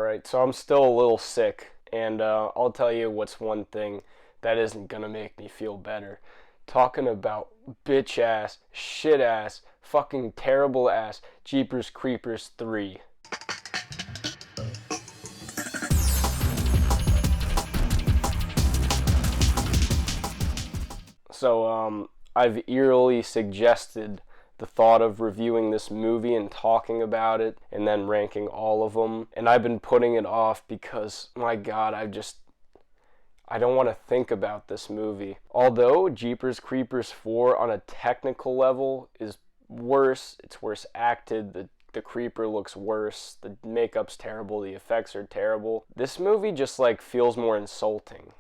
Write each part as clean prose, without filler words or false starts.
Alright, so I'm still a little sick, and I'll tell you what's one thing that isn't gonna make me feel better. Talking about bitch ass, shit ass, fucking terrible ass Jeepers Creepers 3. So, I've eerily suggested the thought of reviewing this movie and talking about it and then ranking all of them. And I've been putting it off because, my God, I don't want to think about this movie. Although Jeepers Creepers 4 on a technical level is worse, it's worse acted, the creeper looks worse, the makeup's terrible, the effects are terrible. This movie just like feels more insulting.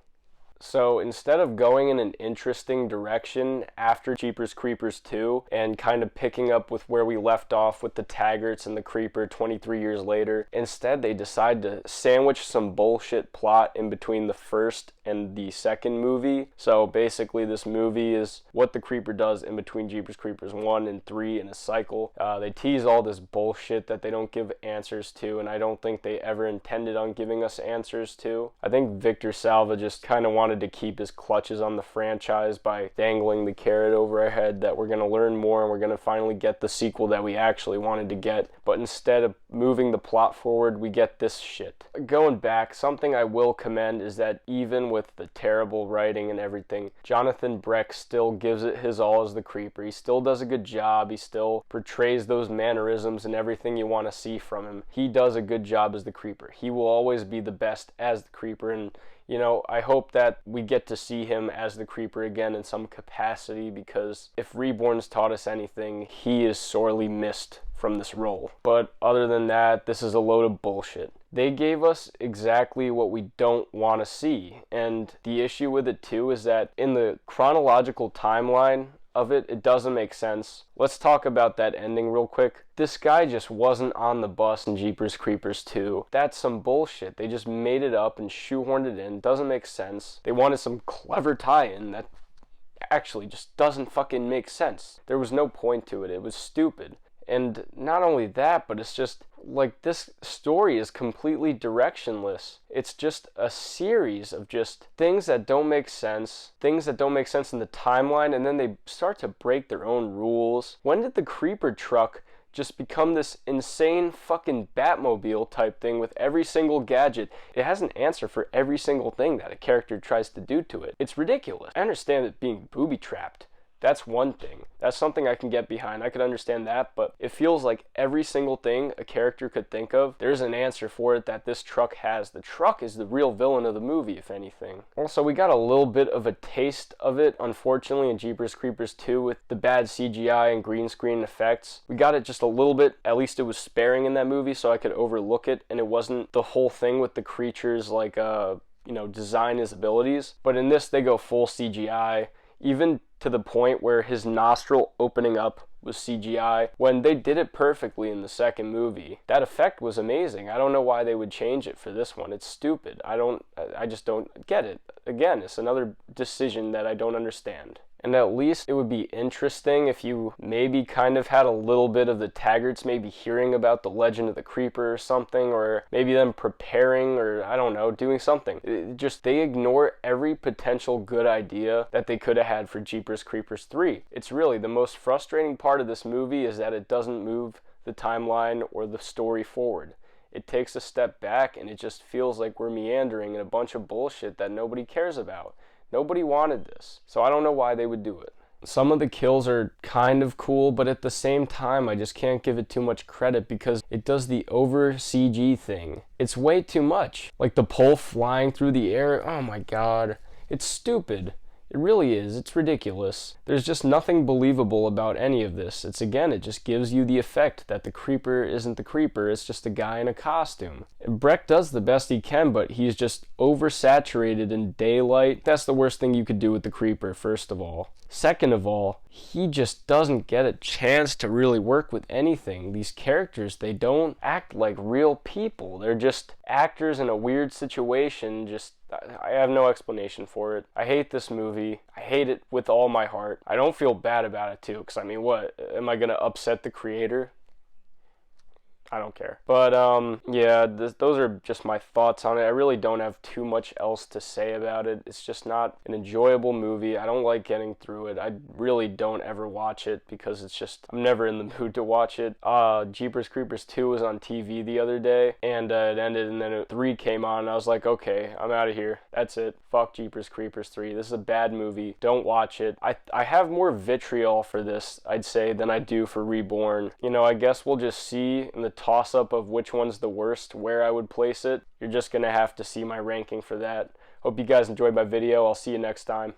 So instead of going in an interesting direction after Jeepers Creepers 2 and kind of picking up with where we left off with the Taggarts and the Creeper 23 years later, instead they decide to sandwich some bullshit plot in between the first and the second movie. So basically this movie is what the Creeper does in between Jeepers Creepers 1 and 3 in a cycle. They tease all this bullshit that they don't give answers to, and I don't think they ever intended on giving us answers to. I think Victor Salva just kind of wanted to keep his clutches on the franchise by dangling the carrot over our head that we're going to learn more and we're going to finally get the sequel that we actually wanted to get. But instead of moving the plot forward, we get this shit. Going back, something I will commend is that even with the terrible writing and everything, Jonathan Breck still gives it his all as the Creeper. He still does a good job. He still portrays those mannerisms and everything you want to see from him. He does a good job as the Creeper. He will always be the best as the Creeper, and you know, I hope that we get to see him as the Creeper again in some capacity, because if Reborn's taught us anything, he is sorely missed from this role. But other than that, this is a load of bullshit. They gave us exactly what we don't want to see, and the issue with it too is that in the chronological timeline of it, it doesn't make sense. Let's talk about that ending real quick. This guy just wasn't on the bus in Jeepers Creepers 2. That's some bullshit. They just made it up and shoehorned it in. Doesn't make sense. They wanted some clever tie-in that actually just doesn't fucking make sense. There was no point to it. It was stupid. And not only that, but it's just like this story is completely directionless. It's just a series of just things that don't make sense in the timeline, and then they start to break their own rules. When did the Creeper truck just become this insane fucking Batmobile type thing with every single gadget? It has an answer for every single thing that a character tries to do to it. It's ridiculous. I understand it being booby-trapped. That's one thing. That's something I can get behind. I could understand that, but it feels like every single thing a character could think of, there's an answer for it that this truck has. The truck is the real villain of the movie, if anything. Also, we got a little bit of a taste of it, unfortunately, in Jeepers Creepers 2 with the bad CGI and green screen effects. We got it just a little bit. At least it was sparing in that movie, so I could overlook it, and it wasn't the whole thing with the creatures like, design his abilities. But in this, they go full CGI. Even to the point where his nostril opening up was CGI, when they did it perfectly in the second movie. That effect was amazing. I don't know why they would change it for this one. It's stupid. I just don't get it. Again, it's another decision that I don't understand. And at least it would be interesting if you maybe kind of had a little bit of the Taggarts maybe hearing about the legend of the Creeper or something, or maybe them preparing, or I don't know, doing something. They ignore every potential good idea that they could have had for Jeepers Creepers 3. It's really the most frustrating part of this movie is that it doesn't move the timeline or the story forward. It takes a step back and it just feels like we're meandering in a bunch of bullshit that nobody cares about. Nobody wanted this, so I don't know why they would do it. Some of the kills are kind of cool, but at the same time, I just can't give it too much credit because it does the over CG thing. It's way too much. Like the pole flying through the air, oh my God, it's stupid. It really is. It's ridiculous. There's just nothing believable about any of this. It just gives you the effect that the Creeper isn't the Creeper, it's just a guy in a costume. And Breck does the best he can, but he's just oversaturated in daylight. That's the worst thing you could do with the Creeper, first of all. Second of all, he just doesn't get a chance to really work with anything. These characters, they don't act like real people. They're just actors in a weird situation. I have no explanation for it. I hate this movie. I hate it with all my heart. I don't feel bad about it too, because what? Am I going to upset the creator? I don't care. But yeah, those are just my thoughts on it. I really don't have too much else to say about it. It's just not an enjoyable movie. I don't like getting through it. I really don't ever watch it because it's just, I'm never in the mood to watch it. Jeepers Creepers 2 was on TV the other day, and it ended, and then 3 came on, and I was like, okay, I'm out of here. That's it. Fuck Jeepers Creepers 3. This is a bad movie. Don't watch it. I have more vitriol for this, I'd say, than I do for Reborn. You know, I guess we'll just see in the toss-up of which one's the worst, where I would place it. You're just gonna have to see my ranking for that. Hope you guys enjoyed my video. I'll see you next time.